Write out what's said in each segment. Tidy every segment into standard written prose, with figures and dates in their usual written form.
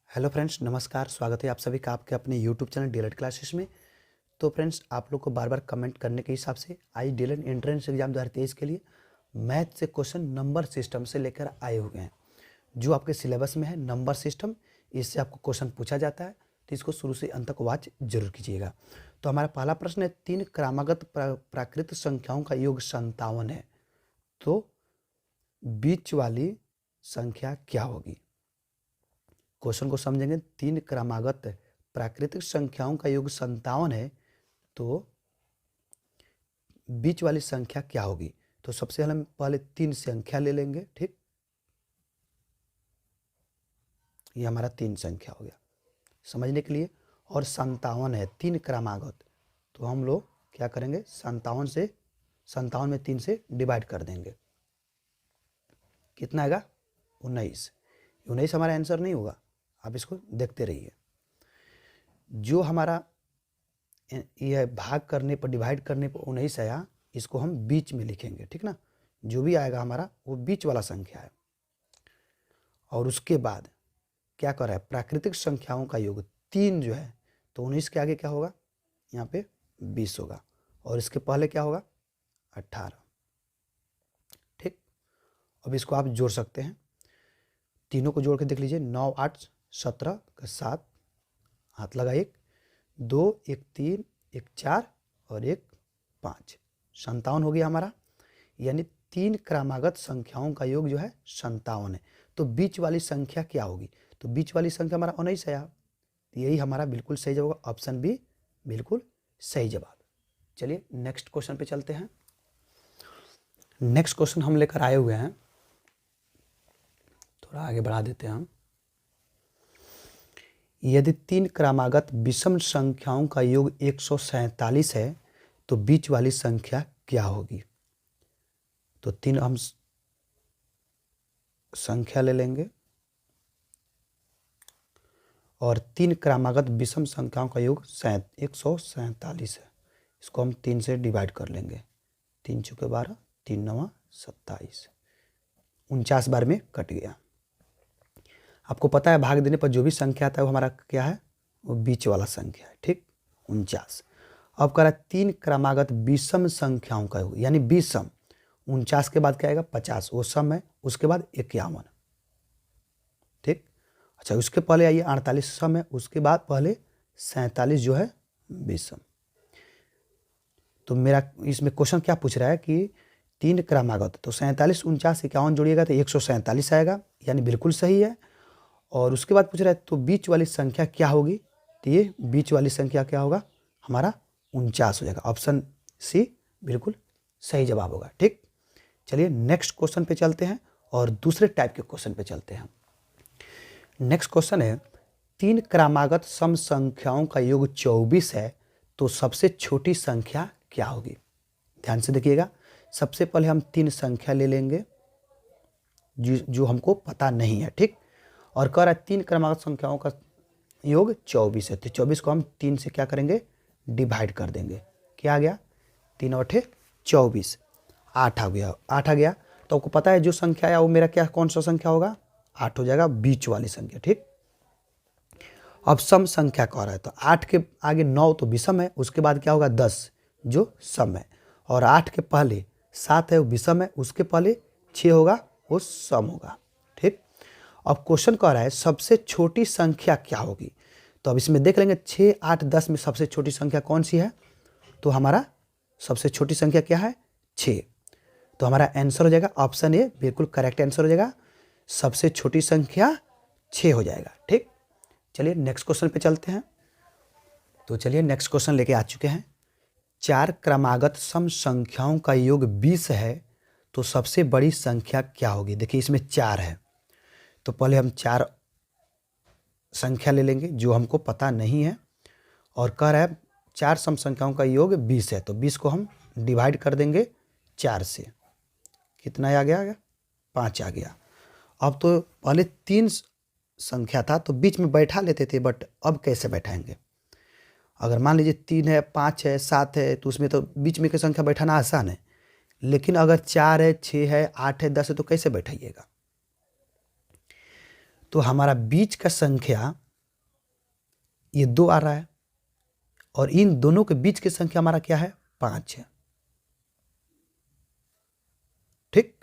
Hello friends, नमस्कार। स्वागत है आप सभी का आपके अपने यूट्यूब चैनल डीएलएड क्लासेस में। तो फ्रेंड्स, आप लोग को बार बार कमेंट करने के हिसाब से आज डीएलएड एंट्रेंस एग्जाम 2023 के लिए मैथ से क्वेश्चन नंबर सिस्टम से लेकर आए हुए हैं। जो आपके सिलेबस में है नंबर सिस्टम, इससे आपको क्वेश्चन पूछा जाता है, तो इसको शुरू से अंत तक वॉच जरूर कीजिएगा। तो हमारा पहला प्रश्न है, 3 क्रमागत प्राकृत संख्याओं का योग 57 है, तो बीच वाली संख्या क्या होगी? क्वेश्चन को समझेंगे। 3 क्रमागत प्राकृतिक संख्याओं का योग 57 है, तो बीच वाली संख्या क्या होगी? तो सबसे पहले 3 संख्या ले लेंगे। ठीक, ये हमारा 3 संख्या हो गया समझने के लिए। और 57 है, 3 क्रमागत, तो हम लोग क्या करेंगे, 57 में 3 से डिवाइड कर देंगे। कितना आएगा? 19। 19 हमारा आंसर नहीं होगा, आप इसको देखते रहिए। जो हमारा यह भाग करने पर, डिवाइड करने पर 19 आया, इसको हम बीच में लिखेंगे। ठीक ना, जो भी आएगा हमारा वो बीच वाला संख्या है। और उसके बाद क्या कर रहा है, प्राकृतिक संख्याओं का योग 3 जो है, तो 19 के आगे क्या होगा, यहाँ पे 20 होगा। और इसके पहले क्या होगा, 18। ठीक, अब इसको आप जोड़ सकते हैं, तीनों को जोड़ के देख लीजिए। 9 8 17 का 7, हाथ लगा 1 2 1 3 1 4 और 1 5, 57 हो गया हमारा। यानी 3 क्रमागत संख्याओं का योग जो है 57 है। तो बीच वाली संख्या क्या होगी? तो बीच वाली संख्या हमारा 19 आया, तो यही हमारा बिल्कुल सही जवाब होगा। ऑप्शन बी बिल्कुल सही जवाब। चलिए नेक्स्ट क्वेश्चन पे चलते हैं। नेक्स्ट क्वेश्चन हम लेकर आए हुए हैं, थोड़ा आगे बढ़ा देते हैं हम। यदि 3 क्रमागत विषम संख्याओं का योग 147 है, तो बीच वाली संख्या क्या होगी? तो 3 हम संख्या ले लेंगे और 3 क्रमागत विषम संख्याओं का योग 147 है। इसको हम 3 से डिवाइड कर लेंगे। 3 चौके 12, 3 9 27, 49 बार में कट गया। आपको पता है भाग देने पर जो भी संख्या आता है वो हमारा क्या है, वो बीच वाला संख्या है। ठीक, 49। अब कह रहा है 3 क्रमागत विषम संख्याओं का योग, यानी विषम। 49 के बाद क्या आएगा, 50, वो सम है। उसके बाद 51। ठीक, अच्छा, उसके पहले आइए 48 सम है, उसके बाद पहले 47 जो है विषम। तो मेरा इसमें क्वेश्चन क्या पूछ रहा है कि 3 क्रमागत, तो 47 49 51 जोड़िएगा तो 147 आएगा, यानी बिल्कुल सही है। और उसके बाद पूछ रहा है तो बीच वाली संख्या क्या होगी? तो ये बीच वाली संख्या क्या होगा, हमारा 49 हो जाएगा। ऑप्शन सी बिल्कुल सही जवाब होगा। ठीक, चलिए नेक्स्ट क्वेश्चन पे चलते हैं और दूसरे टाइप के क्वेश्चन पे चलते हैं। नेक्स्ट क्वेश्चन है, 3 क्रमागत सम संख्याओं का योग 24 है, तो सबसे छोटी संख्या क्या होगी? ध्यान से देखिएगा। सबसे पहले हम 3 संख्या ले लेंगे जो हमको पता नहीं है। ठीक, और कह रहा है 3 क्रमागत संख्याओं का योग 24 है, तो 24 को हम 3 से क्या करेंगे, डिवाइड कर देंगे। क्या आ गया, 3 8 24, 8 आ गया। 8 आ गया, तो आपको पता है जो संख्या आया वो मेरा क्या, कौन सा संख्या होगा, 8 हो जाएगा, बीच वाली संख्या। ठीक, अब सम संख्या कह रहा है, तो 8 के आगे 9 तो विषम है, उसके बाद क्या होगा 10 जो सम है, और 8 के पहले 7 है वो विषम है, उसके पहले 6 होगा वो सम होगा। ठीक, अब क्वेश्चन कह रहा है सबसे छोटी संख्या क्या होगी? तो अब इसमें देख लेंगे 6 8 10 में सबसे छोटी संख्या कौन सी है? तो हमारा सबसे छोटी संख्या क्या है, 6। तो हमारा आंसर हो जाएगा ऑप्शन ए, बिल्कुल करेक्ट आंसर हो जाएगा। सबसे छोटी संख्या 6 हो जाएगा। ठीक, चलिए नेक्स्ट क्वेश्चन पे चलते हैं। तो चलिए नेक्स्ट क्वेश्चन लेके आ चुके हैं। 4 क्रमागत सम संख्याओं का योग 20 है, तो सबसे बड़ी संख्या क्या होगी? देखिए इसमें 4 है, तो पहले हम 4 संख्या ले लेंगे जो हमको पता नहीं है, और कह रहा है 4 सम संख्याओं का योग 20 है, तो 20 को हम डिवाइड कर देंगे 4 से। कितना आ गया, 5 आ गया। अब तो पहले 3 संख्या था तो बीच में बैठा लेते थे, बट अब कैसे बैठाएंगे? अगर मान लीजिए 3 है 5 है 7 है, तो उसमें तो बीच में की संख्या बैठाना आसान है, लेकिन अगर 4 है 6 है 8 है 10 है, तो कैसे बैठाइएगा? तो हमारा बीच का संख्या ये 2 आ रहा है और इन दोनों के बीच की संख्या हमारा क्या है, 5 है। ठीक,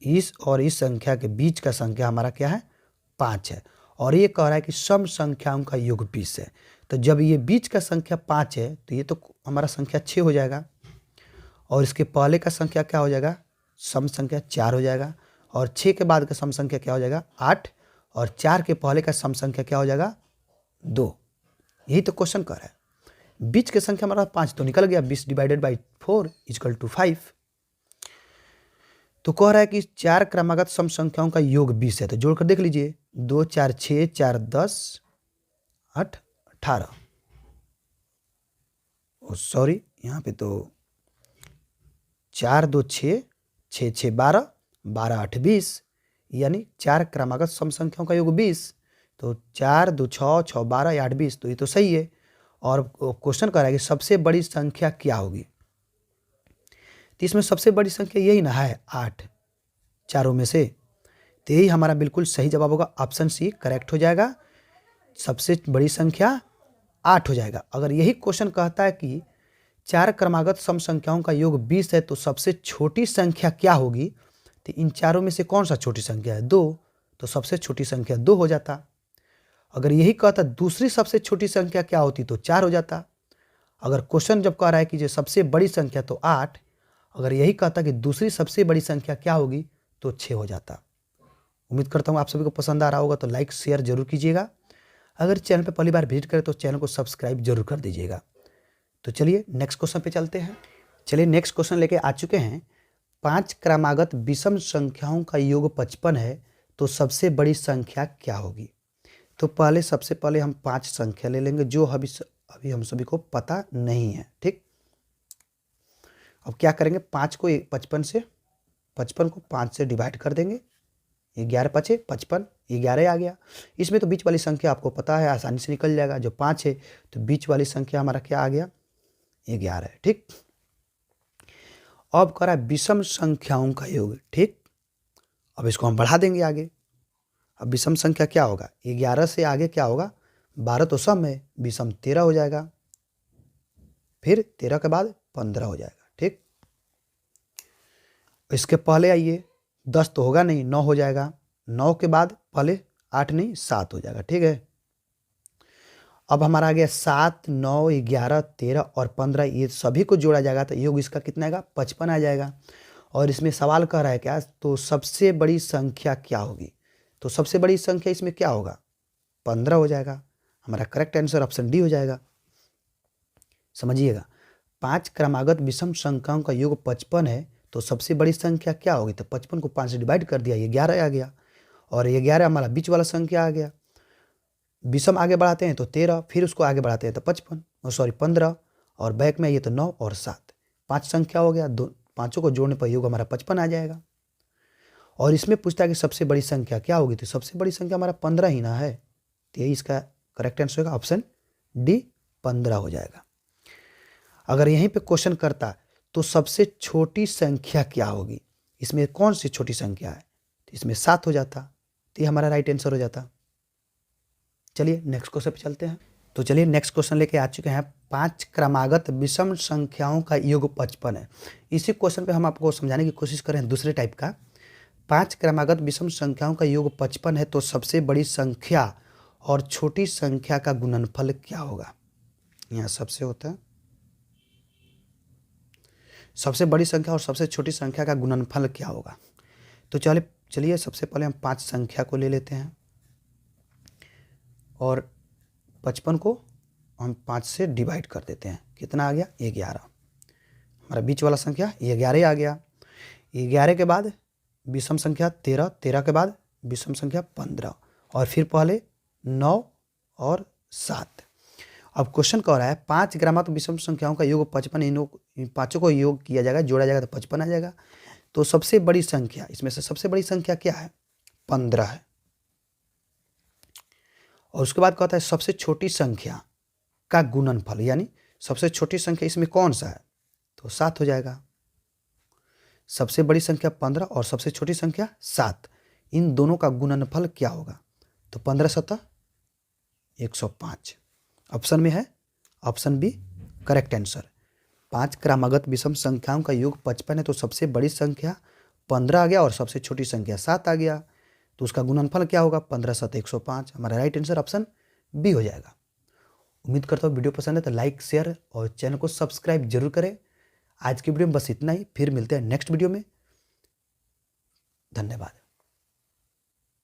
इस और इस संख्या के बीच का संख्या हमारा क्या है, 5 है। और ये कह रहा है कि सम संख्याओं का योग 20 है। तो जब ये बीच का संख्या 5 है तो ये तो हमारा संख्या 6 हो जाएगा और इसके पहले का संख्या क्या हो जाएगा, सम संख्या 4 हो जाएगा और 6 के बाद का सम संख्या क्या हो जाएगा, 8 और 4 के पहले का सम संख्या क्या हो जाएगा, 2। यही तो क्वेश्चन कर रहा है। बीच की संख्या हमारा 5 तो निकल गया, 20 डिवाइडेड बाई 4 इक्वल टू 5। तो कह रहा है कि 4 क्रमागत सम संख्याओं का योग 20 है। तो जोड़कर देख लीजिए, 2 4 6 4 10 8 18। सॉरी, यहाँ पे तो 4 2 6 6 6 12 12 8 20, यानी 4 क्रमागत सम संख्याओं का योग 20। तो 4 2 6 6 12 8 20, तो ये तो सही है। और क्वेश्चन कर रहा है कि सबसे बड़ी संख्या क्या होगी। तो इसमें सबसे बड़ी संख्या यही ना है, 8 चारों में से। तो यही हमारा बिल्कुल सही जवाब होगा, ऑप्शन सी करेक्ट हो जाएगा। सबसे बड़ी संख्या 8 हो जाएगा। अगर यही क्वेश्चन कहता है कि 4 क्रमागत सम संख्याओं का योग 20 है तो सबसे छोटी संख्या क्या होगी, तो इन चारों में से कौन सा छोटी संख्या है, 2। तो सबसे छोटी संख्या 2 हो जाता। अगर यही कहता दूसरी सबसे छोटी संख्या क्या होती, तो 4 हो जाता। अगर क्वेश्चन जब कह रहा है कि जो सबसे बड़ी संख्या, तो 8। अगर यही कहता कि दूसरी सबसे बड़ी संख्या क्या होगी, तो 6 हो जाता। उम्मीद करता हूँ आप सभी को पसंद आ रहा होगा। तो लाइक शेयर जरूर कीजिएगा। अगर चैनल पर पहली बार विजिट करें तो चैनल को सब्सक्राइब जरूर कर दीजिएगा। तो चलिए नेक्स्ट क्वेश्चन पे चलते हैं। चलिए नेक्स्ट क्वेश्चन लेके आ चुके हैं। 5 क्रमागत विषम संख्याओं का योग 55 है तो सबसे बड़ी संख्या क्या होगी। तो सबसे पहले हम 5 संख्या ले लेंगे जो अभी हम सभी को पता नहीं है। ठीक, अब क्या करेंगे, 5 को 55 को 5 से डिवाइड कर देंगे। 11 5 55, 11 आ गया। इसमें तो बीच वाली संख्या आपको पता है, आसानी से निकल जाएगा। जो 5 है तो बीच वाली संख्या हमारा क्या आ गया, 11 है। ठीक, अब करा विषम संख्याओं का योग। ठीक, अब इसको हम बढ़ा देंगे आगे। अब विषम संख्या क्या होगा, 11 से आगे क्या होगा, 12 तो सम है, विषम 13 हो जाएगा। फिर 13 के बाद 15 हो जाएगा। ठीक, इसके पहले आइए, 10 तो होगा नहीं, 9 हो जाएगा। 9 के बाद पहले 8 नहीं 7 हो जाएगा। ठीक है, अब हमारा आ गया 7 9 11 13 और 15, ये सभी को जोड़ा जाएगा तो योग इसका कितना आएगा, 55 आ जाएगा। और इसमें सवाल कर रहा है क्या, तो सबसे बड़ी संख्या क्या होगी। तो सबसे बड़ी संख्या इसमें क्या होगा, 15 हो जाएगा। हमारा करेक्ट आंसर ऑप्शन डी हो जाएगा। समझिएगा, 5 क्रमागत विषम संख्याओं का योग 55 है तो सबसे बड़ी संख्या क्या होगी। तो 55 को 5 से डिवाइड कर दिया, 11 आ गया। और 11 हमारा बीच वाला संख्या आ गया। विषम आगे बढ़ाते हैं तो 13, फिर उसको आगे बढ़ाते हैं तो 15 और बैक में ये तो 9 और 7, 5 संख्या हो गया। पाँचों को जोड़ने पर योग हमारा 55 आ जाएगा। और इसमें पूछता है कि सबसे बड़ी संख्या क्या होगी, तो सबसे बड़ी संख्या हमारा 15 ही ना है। तो यही इसका करेक्ट आंसर होगा, ऑप्शन डी 15 हो जाएगा। अगर यहीं पे क्वेश्चन करता तो सबसे छोटी संख्या क्या होगी, इसमें कौन सी छोटी संख्या है, तो इसमें 7 हो जाता। तो ये हमारा राइट आंसर हो जाता। चलिए नेक्स्ट क्वेश्चन पे चलते हैं। तो चलिए नेक्स्ट क्वेश्चन लेके आ चुके हैं। 5 क्रमागत विषम संख्याओं का योग 55 है। इसी क्वेश्चन पे हम आपको समझाने की कोशिश करें दूसरे टाइप का। 5 क्रमागत विषम संख्याओं का योग 55 है तो सबसे बड़ी संख्या और छोटी संख्या का गुणनफल क्या होगा। यहाँ सबसे होता है सबसे बड़ी संख्या और सबसे छोटी संख्या का गुणनफल क्या होगा। तो चलिए सबसे पहले हम 5 संख्या को ले लेते हैं और 55 को हम 5 से डिवाइड कर देते हैं। कितना आ गया, 11। हमारा बीच वाला संख्या 11 आ गया। 11 के बाद विषम संख्या 13, 13 के बाद विषम संख्या 15 और फिर पहले 9 और 7। अब क्वेश्चन कह रहा है 5 क्रमागत विषम संख्याओं का योग 55, इन पाँचों को योग किया जाएगा, जोड़ा जाएगा तो 55 आ जाएगा। तो सबसे बड़ी संख्या, इसमें से सबसे बड़ी संख्या क्या है, 15 है। और उसके बाद कहता है सबसे छोटी संख्या का गुणनफल, यानी सबसे छोटी संख्या इसमें कौन सा है, तो 7 हो जाएगा। सबसे बड़ी संख्या 15 और सबसे छोटी संख्या 7, इन दोनों का गुणनफल क्या होगा? तो 15 सतह 105 ऑप्शन में है, ऑप्शन बी करेक्ट आंसर। 5 क्रमागत विषम संख्याओं का योग 55 है, तो सबसे बड़ी संख्या 15 आ गया और सबसे छोटी संख्या 7 आ गया, तो उसका गुणनफल क्या होगा? 15 7 105। हमारा राइट आंसर ऑप्शन बी हो जाएगा। उम्मीद करता हूँ वीडियो पसंद है तो लाइक शेयर और चैनल को सब्सक्राइब जरूर करें। आज की वीडियो में बस इतना ही, फिर मिलते हैं नेक्स्ट वीडियो में। धन्यवाद।